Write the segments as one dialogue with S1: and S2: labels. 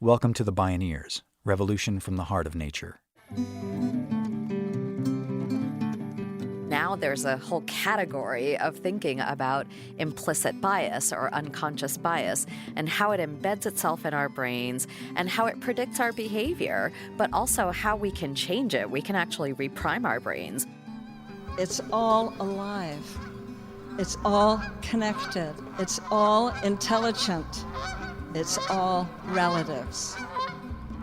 S1: Welcome to the Bioneers, Revolution from the Heart of Nature.
S2: Now there's a whole category of thinking about implicit bias or unconscious bias and how it embeds itself in our brains and how it predicts our behavior, but also how we can change it. We can actually reprime our brains.
S3: It's all alive. It's all connected. It's all intelligent. It's all relatives.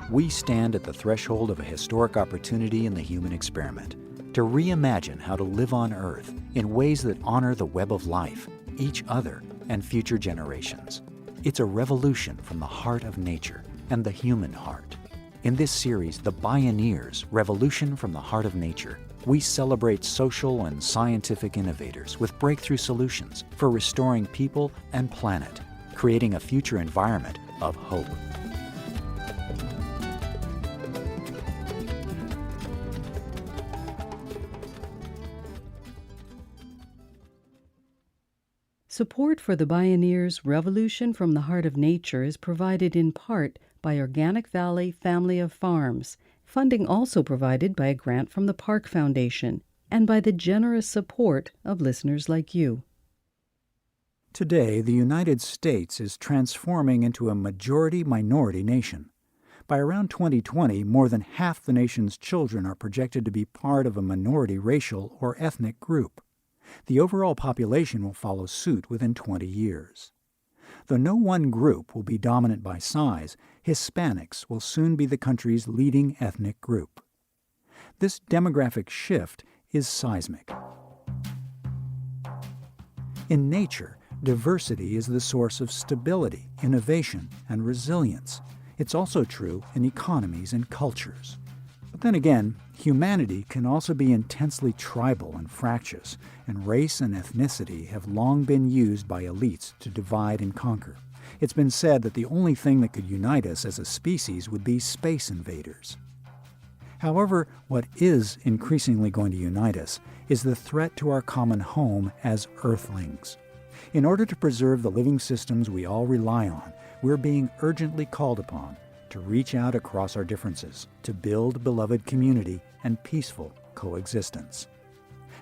S1: We stand at the threshold of a historic opportunity in the human experiment to reimagine how to live on Earth in ways that honor the web of life, each other, and future generations. It's a revolution from the heart of nature and the human heart. In this series, The Bioneers, Revolution from the Heart of Nature, we celebrate social and scientific innovators with breakthrough solutions for restoring people and planet, creating a future environment of hope.
S4: Support for the Bioneers' Revolution from the Heart of Nature is provided in part by Organic Valley Family of Farms, funding also provided by a grant from the Park Foundation, and by the generous support of listeners like you.
S1: Today, the United States is transforming into a majority-minority nation. By around 2020, more than half the nation's children are projected to be part of a minority racial or ethnic group. The overall population will follow suit within 20 years. Though no one group will be dominant by size, Hispanics will soon be the country's leading ethnic group. This demographic shift is seismic. In nature, diversity is the source of stability, innovation, and resilience. It's also true in economies and cultures. But then again, humanity can also be intensely tribal and fractious, and race and ethnicity have long been used by elites to divide and conquer. It's been said that the only thing that could unite us as a species would be space invaders. However, what is increasingly going to unite us is the threat to our common home as Earthlings. In order to preserve the living systems we all rely on, we're being urgently called upon to reach out across our differences, to build beloved community and peaceful coexistence.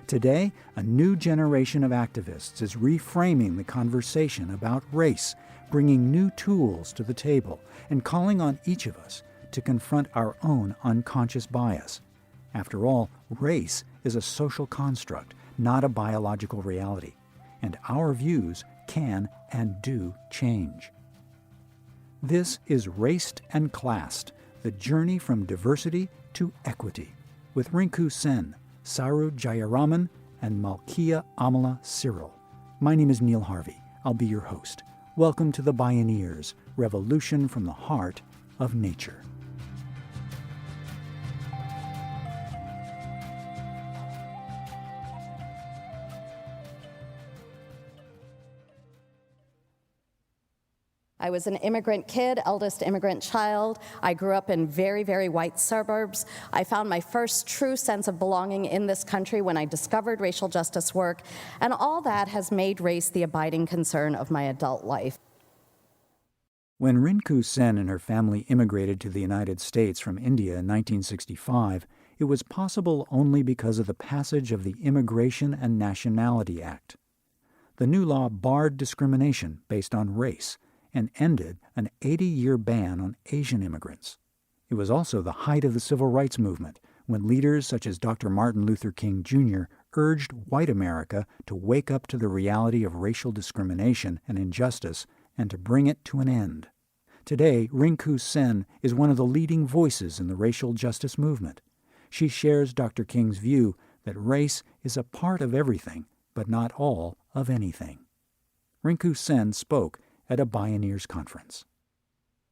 S1: Today, a new generation of activists is reframing the conversation about race, bringing new tools to the table, and calling on each of us to confront our own unconscious bias. After all, race is a social construct, not a biological reality, and our views can and do change. This is Raced and Classed, the journey from diversity to equity, with Rinku Sen, Saru Jayaraman, and Malkia Cyril. My name is Neil Harvey. I'll be your host. Welcome to the Bioneers, Revolution from the Heart of Nature.
S2: I was an immigrant kid, eldest immigrant child. I grew up in very, very white suburbs. I found my first true sense of belonging in this country when I discovered racial justice work, and all that has made race the abiding concern of my adult life.
S1: When Rinku Sen and her family immigrated to the United States from India in 1965, it was possible only because of the passage of the Immigration and Nationality Act. The new law barred discrimination based on race and ended an 80-year ban on Asian immigrants. It was also the height of the civil rights movement, when leaders such as Dr. Martin Luther King Jr. urged white America to wake up to the reality of racial discrimination and injustice and to bring it to an end. Today, Rinku Sen is one of the leading voices in the racial justice movement. She shares Dr. King's view that race is a part of everything, but not all of anything. Rinku Sen spoke at a Bioneers conference.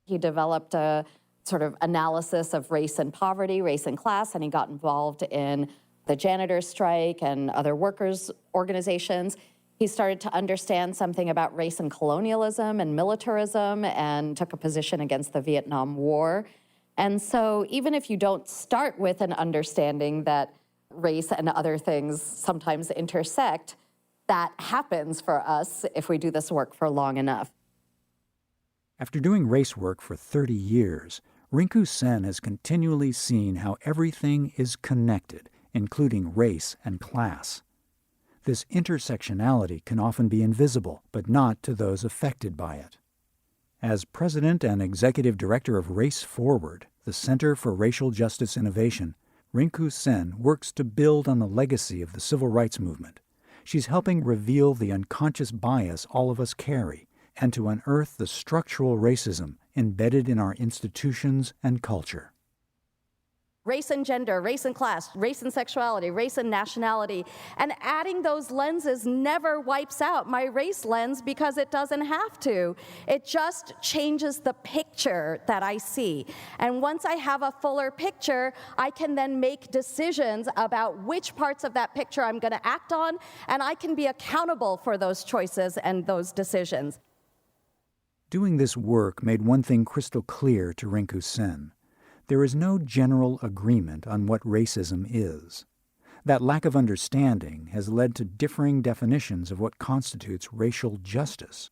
S2: He developed a sort of analysis of race and poverty, race and class, and he got involved in the janitor strike and other workers' organizations. He started to understand something about race and colonialism and militarism and took a position against the Vietnam War. And so even if you don't start with an understanding that race and other things sometimes intersect, that happens for us if we do this work for long enough.
S1: After doing race work for 30 years, Rinku Sen has continually seen how everything is connected, including race and class. This intersectionality can often be invisible, but not to those affected by it. As president and executive director of Race Forward, the Center for Racial Justice Innovation, Rinku Sen works to build on the legacy of the civil rights movement. She's helping reveal the unconscious bias all of us carry and to unearth the structural racism embedded in our institutions and culture.
S2: Race and gender, race and class, race and sexuality, race and nationality. And adding those lenses never wipes out my race lens because it doesn't have to. It just changes the picture that I see. And once I have a fuller picture, I can then make decisions about which parts of that picture I'm going to act on, and I can be accountable for those choices and those decisions.
S1: Doing this work made one thing crystal clear to Rinku Sen. There is no general agreement on what racism is. That lack of understanding has led to differing definitions of what constitutes racial justice.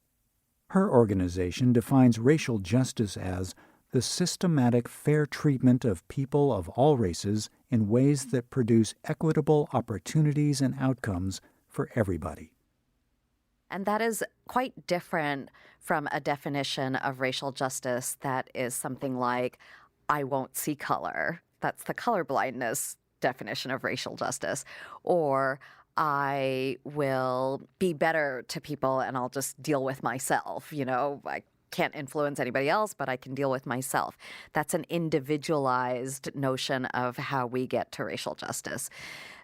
S1: Her organization defines racial justice as the systematic fair treatment of people of all races in ways that produce equitable opportunities and outcomes for everybody.
S2: And that is quite different from a definition of racial justice that is something like, I won't see color. That's the colorblindness definition of racial justice. Or I will be better to people and I'll just deal with myself. I can't influence anybody else, but I can deal with myself. That's an individualized notion of how we get to racial justice.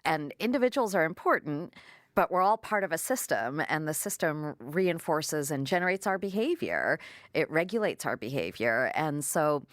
S2: And individuals are important, but we're all part of a system, and the system reinforces and generates our behavior. It regulates our behavior. And so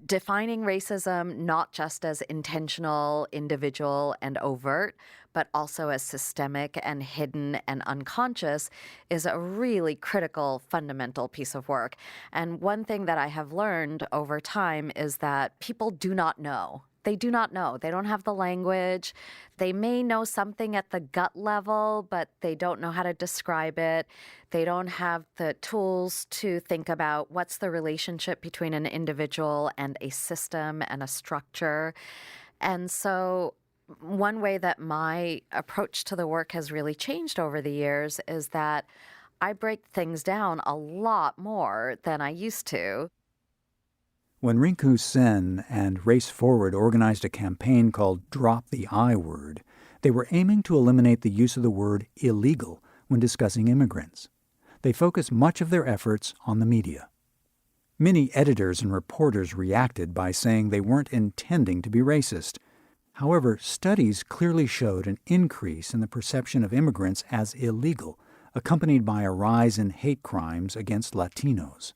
S2: defining racism not just as intentional, individual, and overt, but also as systemic and hidden and unconscious is a really critical, fundamental piece of work. And one thing that I have learned over time is that people do not know. They do not know. They don't have the language. They may know something at the gut level, but they don't know how to describe it. They don't have the tools to think about what's the relationship between an individual and a system and a structure. And so one way that my approach to the work has really changed over the years is that I break things down a lot more than I used to.
S1: When Rinku Sen and Race Forward organized a campaign called Drop the I Word, they were aiming to eliminate the use of the word illegal when discussing immigrants. They focused much of their efforts on the media. Many editors and reporters reacted by saying they weren't intending to be racist. However, studies clearly showed an increase in the perception of immigrants as illegal, accompanied by a rise in hate crimes against Latinos.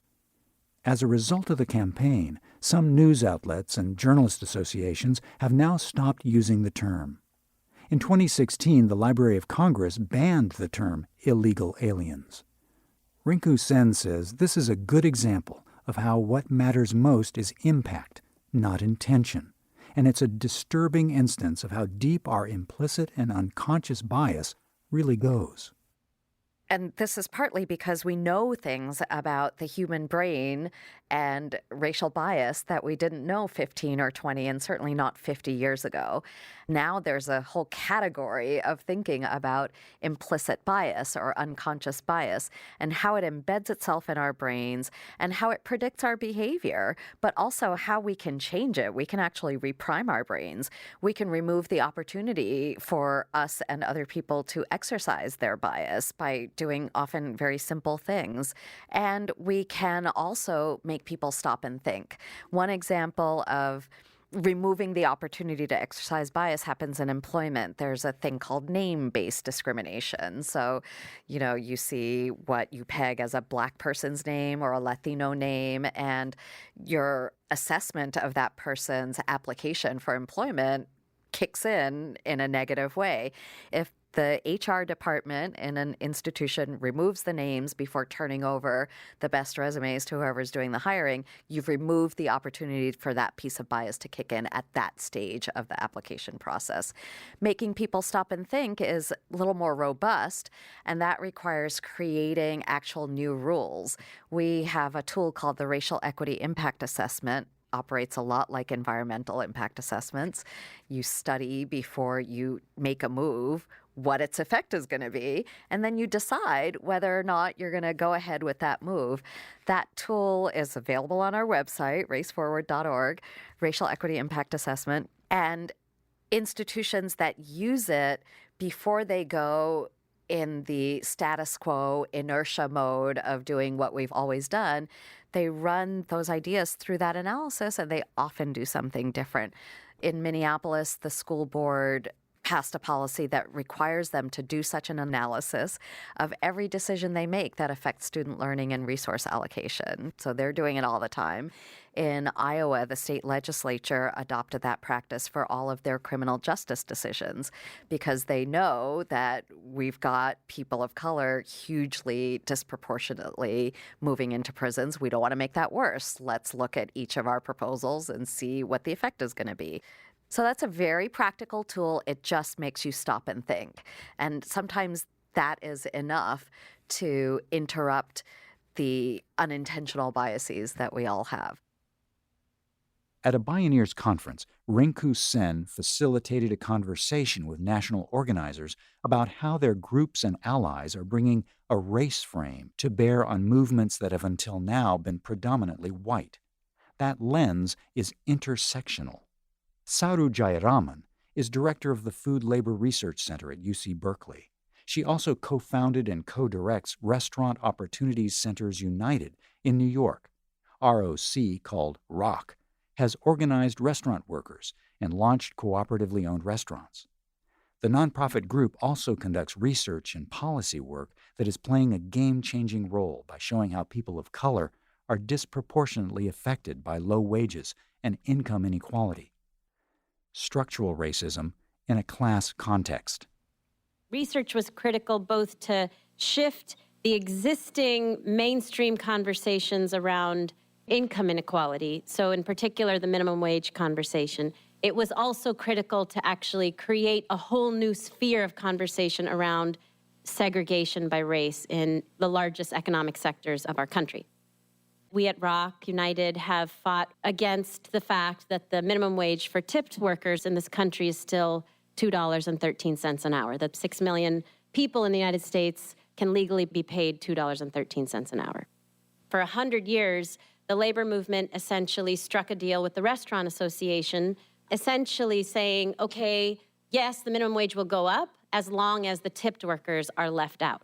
S1: As a result of the campaign, some news outlets and journalist associations have now stopped using the term. In 2016, the Library of Congress banned the term illegal aliens. Rinku Sen says this is a good example of how what matters most is impact, not intention. And it's a disturbing instance of how deep our implicit and unconscious bias really goes.
S2: And this is partly because we know things about the human brain and racial bias that we didn't know 15 or 20 and certainly not 50 years ago. Now there's a whole category of thinking about implicit bias or unconscious bias and how it embeds itself in our brains and how it predicts our behavior, but also how we can change it. We can actually reprime our brains. We can remove the opportunity for us and other people to exercise their bias by doing often very simple things. And we can also make people stop and think. One example of removing the opportunity to exercise bias happens in employment. There's a thing called name-based discrimination. So, you see what you peg as a Black person's name or a Latino name, and your assessment of that person's application for employment kicks in a negative way. If The HR department in an institution removes the names before turning over the best resumes to whoever's doing the hiring. You've removed the opportunity for that piece of bias to kick in at that stage of the application process. Making people stop and think is a little more robust, and that requires creating actual new rules. We have a tool called the Racial Equity Impact Assessment. Operates a lot like environmental impact assessments. You study before you make a move what its effect is going to be, and then you decide whether or not you're going to go ahead with that move. That tool is available on our website, raceforward.org, Racial Equity Impact Assessment, and institutions that use it before they go in the status quo inertia mode of doing what we've always done, they run those ideas through that analysis and they often do something different. In Minneapolis, the school board passed a policy that requires them to do such an analysis of every decision they make that affects student learning and resource allocation. So they're doing it all the time. In Iowa, the state legislature adopted that practice for all of their criminal justice decisions because they know that we've got people of color hugely disproportionately moving into prisons. We don't want to make that worse. Let's look at each of our proposals and see what the effect is going to be. So that's a very practical tool. It just makes you stop and think. And sometimes that is enough to interrupt the unintentional biases that we all have.
S1: At a Bioneers conference, Rinku Sen facilitated a conversation with national organizers about how their groups and allies are bringing a race frame to bear on movements that have until now been predominantly white. That lens is intersectional. Saru Jayaraman is director of the Food Labor Research Center at UC Berkeley. She also co-founded and co-directs Restaurant Opportunities Centers United in New York. ROC, called ROC, has organized restaurant workers and launched cooperatively owned restaurants. The nonprofit group also conducts research and policy work that is playing a game-changing role by showing how people of color are disproportionately affected by low wages and income inequality. Structural racism in a class context.
S5: Research was critical both to shift the existing mainstream conversations around income inequality, so in particular the minimum wage conversation. It was also critical to actually create a whole new sphere of conversation around segregation by race in the largest economic sectors of our country. We at ROC United have fought against the fact that the minimum wage for tipped workers in this country is still $2.13 an hour, that 6 million people in the United States can legally be paid $2.13 an hour. For 100 years, the labor movement essentially struck a deal with the Restaurant Association, essentially saying, okay, yes, the minimum wage will go up as long as the tipped workers are left out.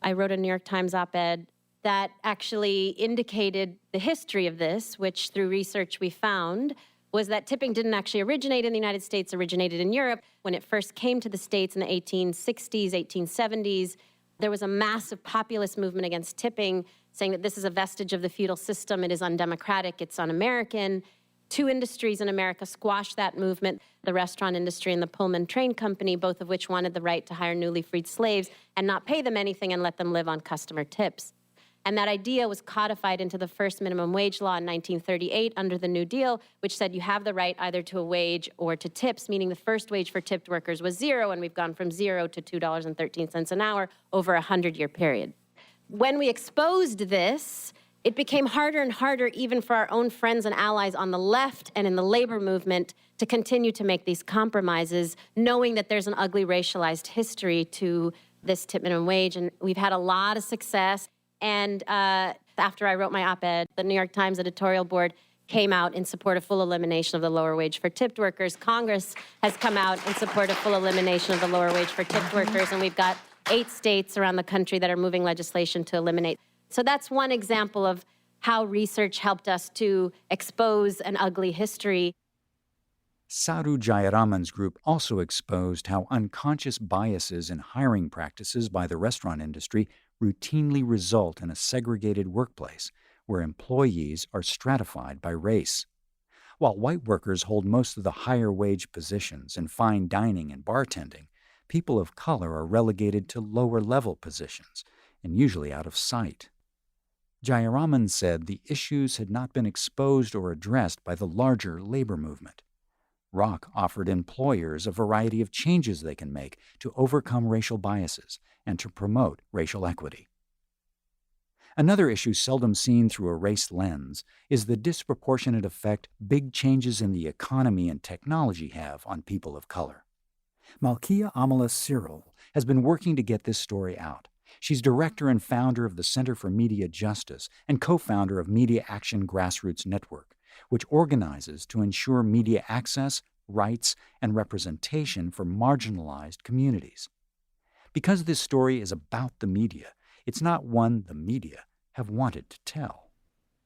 S5: I wrote a New York Times op-ed that actually indicated the history of this, which through research we found was that tipping didn't actually originate in the United States, originated in Europe. When it first came to the States in the 1860s, 1870s, there was a massive populist movement against tipping, saying that this is a vestige of the feudal system, it is undemocratic, it's un-American. Two industries in America squashed that movement, the restaurant industry and the Pullman Train Company, both of which wanted the right to hire newly freed slaves and not pay them anything and let them live on customer tips. And that idea was codified into the first minimum wage law in 1938 under the New Deal, which said you have the right either to a wage or to tips, meaning the first wage for tipped workers was zero, and we've gone from $0 to $2.13 an hour over a 100-year period. When we exposed this, it became harder and harder even for our own friends and allies on the left and in the labor movement to continue to make these compromises, knowing that there's an ugly racialized history to this tip minimum wage. And we've had a lot of success. And after I wrote my op-ed, the New York Times editorial board came out in support of full elimination of the lower wage for tipped workers. Congress has come out in support of full elimination of the lower wage for tipped workers. And we've got 8 states around the country that are moving legislation to eliminate. So that's one example of how research helped us to expose an ugly history.
S1: Saru Jayaraman's group also exposed how unconscious biases in hiring practices by the restaurant industry routinely result in a segregated workplace where employees are stratified by race. While white workers hold most of the higher wage positions in fine dining and bartending, people of color are relegated to lower-level positions and usually out of sight. Jayaraman said the issues had not been exposed or addressed by the larger labor movement. Rock offered employers a variety of changes they can make to overcome racial biases and to promote racial equity. Another issue seldom seen through a race lens is the disproportionate effect big changes in the economy and technology have on people of color. Malkia Cyril has been working to get this story out. She's director and founder of the Center for Media Justice and co-founder of Media Action Grassroots Network, which organizes to ensure media access, rights, and representation for marginalized communities. Because this story is about the media, it's not one the media have wanted to tell.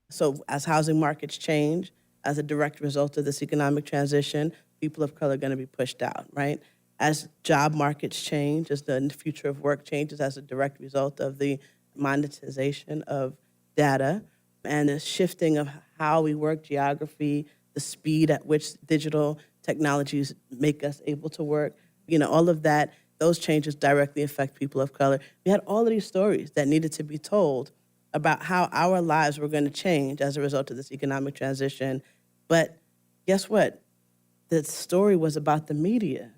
S6: So as housing markets change, as a direct result of this economic transition, people of color are going to be pushed out, right? As job markets change, as the future of work changes as a direct result of the monetization of data and the shifting of how we work, geography, the speed at which digital technologies make us able to work, all of that, those changes directly affect people of color. We had all of these stories that needed to be told about how our lives were going to change as a result of this economic transition. But guess what? The story was about the media.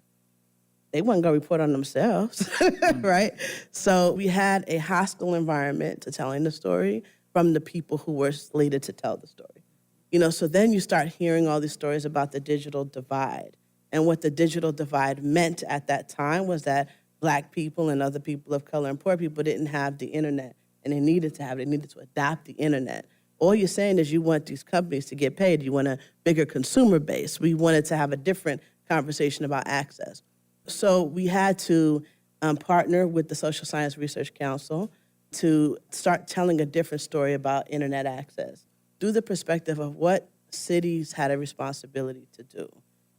S6: They weren't going to report on themselves, right? So we had a hostile environment to telling the story from the people who were slated to tell the story. So then you start hearing all these stories about the digital divide. And what the digital divide meant at that time was that Black people and other people of color and poor people didn't have the internet, and they needed to have it. They needed to adopt the internet. All you're saying is you want these companies to get paid. You want a bigger consumer base. We wanted to have a different conversation about access. So we had to partner with the Social Science Research Council to start telling a different story about internet access through the perspective of what cities had a responsibility to do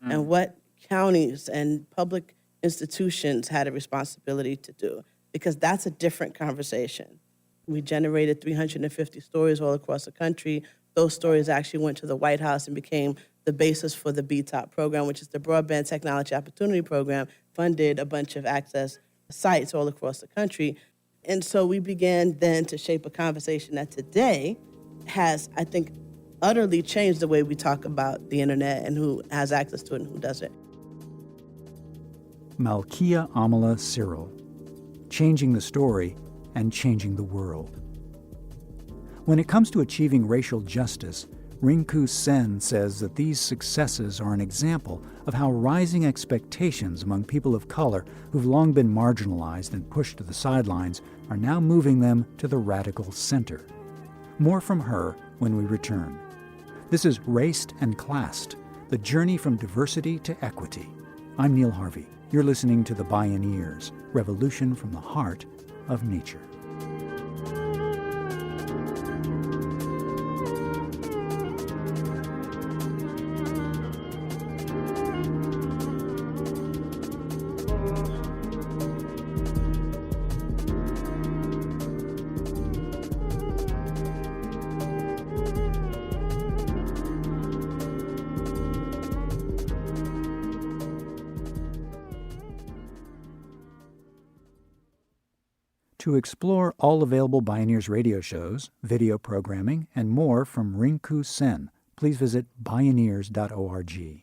S6: and what counties and public institutions had a responsibility to do, because that's a different conversation. We generated 350 stories all across the country. Those stories actually went to the White House and became the basis for the BTOP program, which is the Broadband Technology Opportunity Program, funded a bunch of access sites all across the country. And so we began then to shape a conversation that today has, I think, utterly changed the way we talk about the internet and who has access to it and who doesn't.
S1: Malkia Cyril, changing the story and changing the world. When it comes to achieving racial justice, Rinku Sen says that these successes are an example of how rising expectations among people of color who've long been marginalized and pushed to the sidelines are now moving them to the radical center. More from her when we return. This is Raced and Classed, the journey from diversity to equity. I'm Neil Harvey. You're listening to the Bioneers, Revolution from the Heart of Nature. To explore all available Bioneers radio shows, video programming, and more from Rinku Sen, please visit Bioneers.org.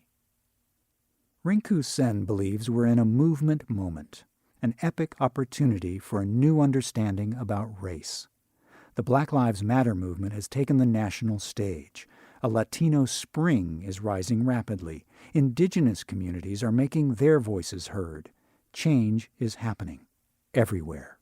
S1: Rinku Sen believes we're in a movement moment, an epic opportunity for a new understanding about race. The Black Lives Matter movement has taken the national stage. A Latino spring is rising rapidly. Indigenous communities are making their voices heard. Change is happening everywhere.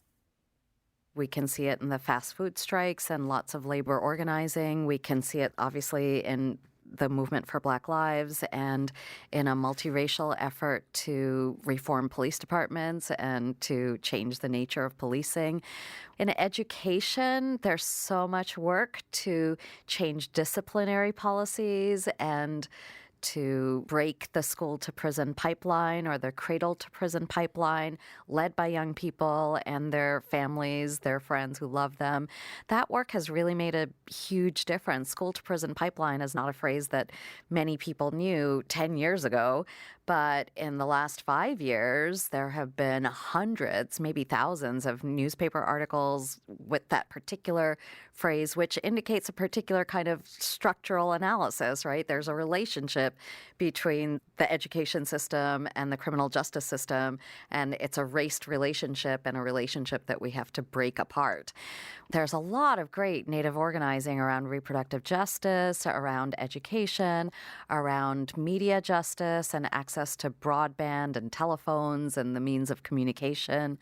S2: We can see it in the fast food strikes and lots of labor organizing. We can see it, obviously, in the movement for Black Lives and in a multiracial effort to reform police departments and to change the nature of policing. In education, there's so much work to change disciplinary policies and to break the school-to-prison pipeline or the cradle-to-prison pipeline led by young people and their families, their friends who love them. That work has really made a huge difference. School-to-prison pipeline is not a phrase that many people knew 10 years ago, but in the last 5 years, there have been hundreds, maybe thousands of newspaper articles with that particular phrase, which indicates a particular kind of structural analysis, right? There's a relationship between the education system and the criminal justice system, and it's a raced relationship and a relationship that we have to break apart. There's a lot of great Native organizing around reproductive justice, around education, around media justice and access to broadband and telephones and the means of communication,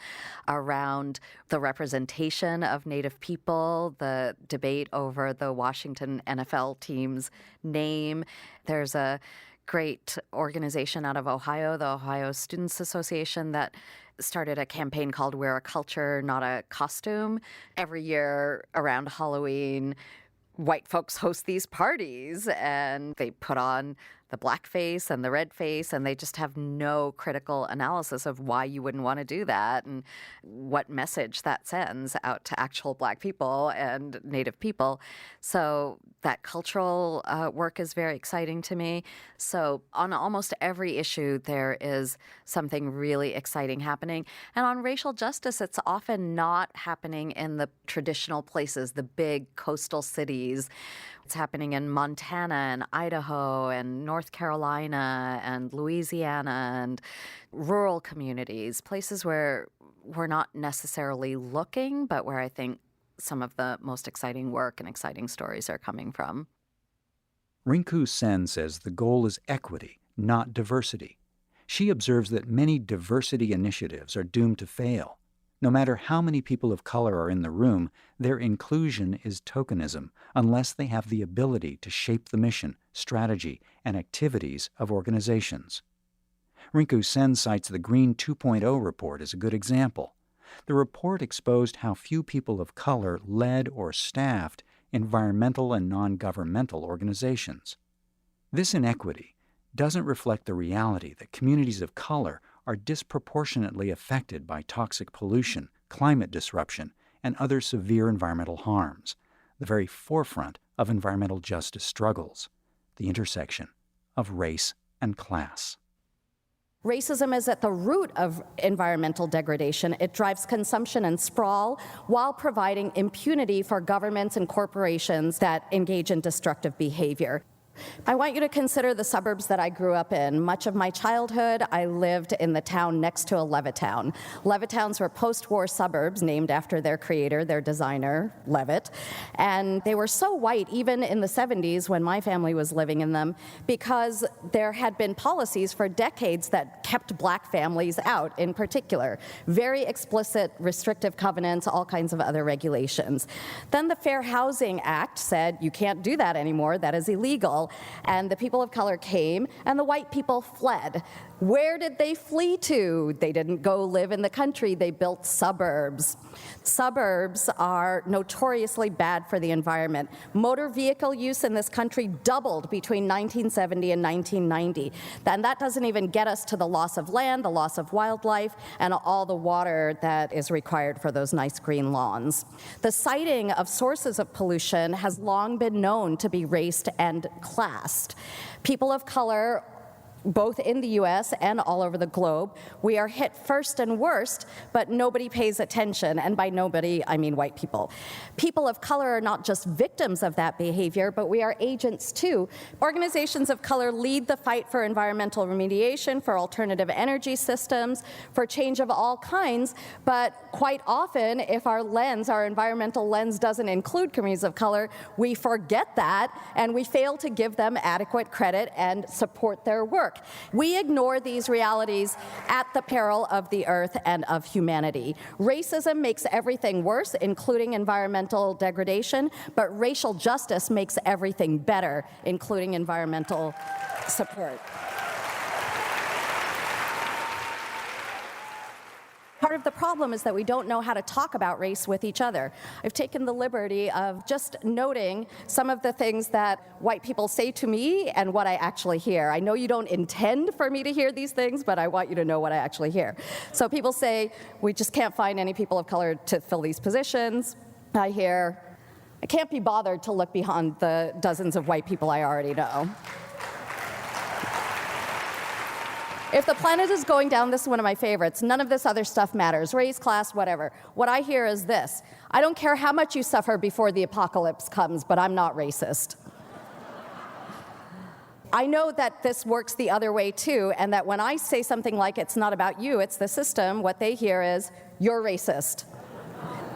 S2: around the representation of Native people, the debate over the Washington NFL team's name. There's a great organization out of Ohio, the Ohio Students Association, that started a campaign called Wear a Culture, Not a Costume. Every year around Halloween, white folks host these parties and they put on the black face and the red face, and they just have no critical analysis of why you wouldn't want to do that and what message that sends out to actual Black people and Native people. So that cultural work is very exciting to me. So on almost every issue, there is something really exciting happening. And on racial justice, it's often not happening in the traditional places, the big coastal cities. It's happening in Montana and Idaho and North Carolina and Louisiana and rural communities, places where we're not necessarily looking, but where I think some of the most exciting work and exciting stories are coming from.
S1: Rinku Sen says the goal is equity, not diversity. She observes that many diversity initiatives are doomed to fail. No matter how many people of color are in the room, their inclusion is tokenism unless they have the ability to shape the mission, strategy, and activities of organizations. Rinku Sen cites the Green 2.0 report as a good example. The report exposed how few people of color led or staffed environmental and non-governmental organizations. This inequity doesn't reflect the reality that communities of color are disproportionately affected by toxic pollution, climate disruption, and other severe environmental harms, the very forefront of environmental justice struggles, the intersection of race and class.
S2: Racism is at the root of environmental degradation. It drives consumption and sprawl while providing impunity for governments and corporations that engage in destructive behavior. I want you to consider the suburbs that I grew up in. Much of my childhood, I lived in the town next to a Levittown. Levittowns were post-war suburbs named after their creator, their designer, Levitt. And they were so white, even in the 70s when my family was living in them, because there had been policies for decades that kept Black families out in particular. Very explicit, restrictive covenants, all kinds of other regulations. Then the Fair Housing Act said, you can't do that anymore, that is illegal. And the people of color came, and the white people fled. Where did they flee to? They didn't go live in the country. They built suburbs. Suburbs are notoriously bad for the environment. Motor vehicle use in this country doubled between 1970 and 1990. And that doesn't even get us to the loss of land, the loss of wildlife, and all the water that is required for those nice green lawns. The citing of sources of pollution has long been known to be raced and classed. People of color, both in the US and all over the globe, we are hit first and worst, but nobody pays attention. And by nobody, I mean white people. People of color are not just victims of that behavior, but we are agents too. Organizations of color lead the fight for environmental remediation, for alternative energy systems, for change of all kinds. But quite often, if our lens, our environmental lens, doesn't include communities of color, we forget that and we fail to give them adequate credit and support their work. We ignore these realities at the peril of the earth and of humanity. Racism makes everything worse, including environmental degradation, but racial justice makes everything better, including environmental support. part of the problem is that we don't know how to talk about race with each other. I've taken the liberty of just noting some of the things that white people say to me and what I actually hear. I know you don't intend for me to hear these things, but I want you to know what I actually hear. So people say, we just can't find any people of color to fill these positions. I hear, I can't be bothered to look beyond the dozens of white people I already know. If the planet is going down, this is one of my favorites. None of this other stuff matters. Race, class, whatever. What I hear is this: I don't care how much you suffer before the apocalypse comes, but I'm not racist. I know that this works the other way too, and that when I say something like it's not about you, it's the system, what they hear is, you're racist.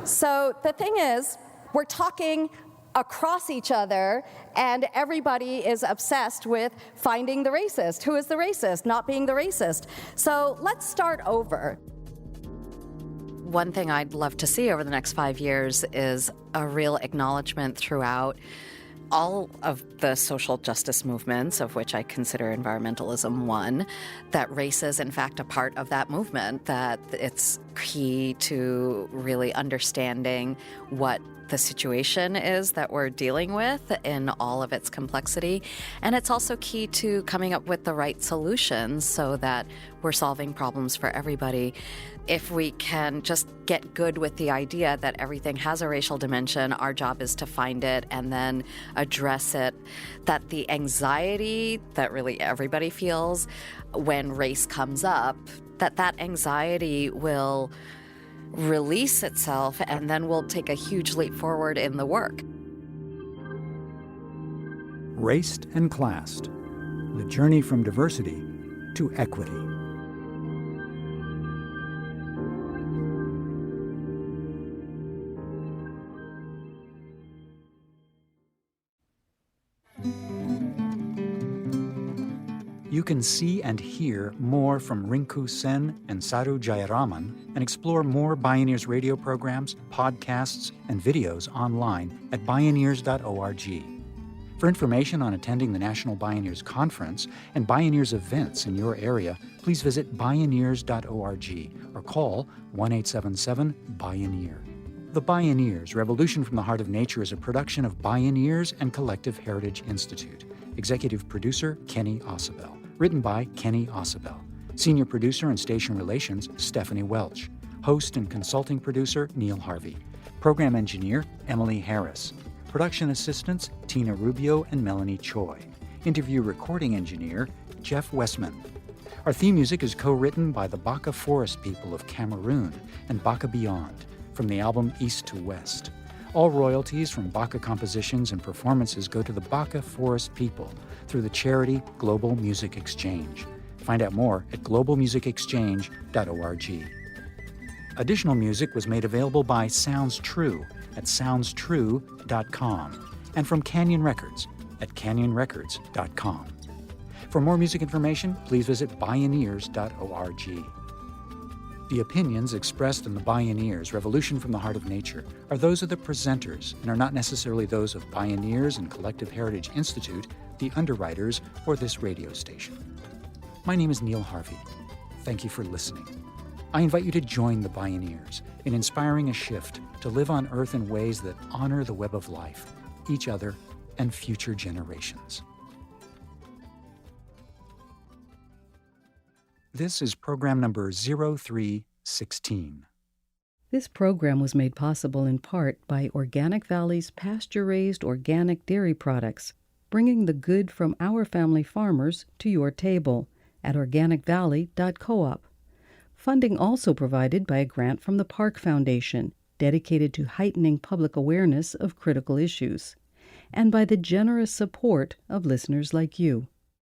S2: So the thing is, we're talking across each other, and everybody is obsessed with finding the racist. Who is the racist? Not being the racist. So let's start over. One thing I'd love to see over the next 5 years is a real acknowledgement throughout all of the social justice movements, of which I consider environmentalism one, that race is in fact a part of that movement, that it's key to really understanding what the situation is that we're dealing with in all of its complexity. And it's also key to coming up with the right solutions so that we're solving problems for everybody. If we can just get good with the idea that everything has a racial dimension, our job is to find it and then address it, that the anxiety that really everybody feels when race comes up, that anxiety will release itself, and then we'll take a huge leap forward in the work.
S1: Raced and Classed: The Journey from Diversity to Equity. You can see and hear more from Rinku Sen and Saru Jayaraman and explore more Bioneers radio programs, podcasts, and videos online at bioneers.org. For information on attending the National Bioneers Conference and Bioneers events in your area, please visit bioneers.org or call 1-877-BIONEER. The Bioneers, Revolution from the Heart of Nature is a production of Bioneers and Collective Heritage Institute. Executive producer, Kenny Ausubel. Written by Kenny Ausubel. Senior producer and station relations, Stephanie Welch. Host and consulting producer, Neil Harvey. Program engineer, Emily Harris. Production assistants, Tina Rubio and Melanie Choi. Interview recording engineer, Jeff Westman. Our theme music is co-written by the Baka Forest people of Cameroon and Baka Beyond from the album East to West. All royalties from Baka compositions and performances go to the Baka Forest people through the charity Global Music Exchange. Find out more at globalmusicexchange.org. Additional music was made available by Sounds True at soundstrue.com and from Canyon Records at canyonrecords.com. For more music information, please visit bioneers.org. The opinions expressed in the Bioneers, Revolution from the Heart of Nature, are those of the presenters and are not necessarily those of Bioneers and Collective Heritage Institute, the underwriters, or this radio station. My name is Neil Harvey. Thank you for listening. I invite you to join the Bioneers in inspiring a shift to live on Earth in ways that honor the web of life, each other, and future generations. This is program number 0316.
S4: This program was made possible in part by Organic Valley's pasture-raised organic dairy products, bringing the good from our family farmers to your table at organicvalley.coop. Funding also provided by a grant from the Park Foundation, dedicated to heightening public awareness of critical issues, and by the generous support of listeners like you.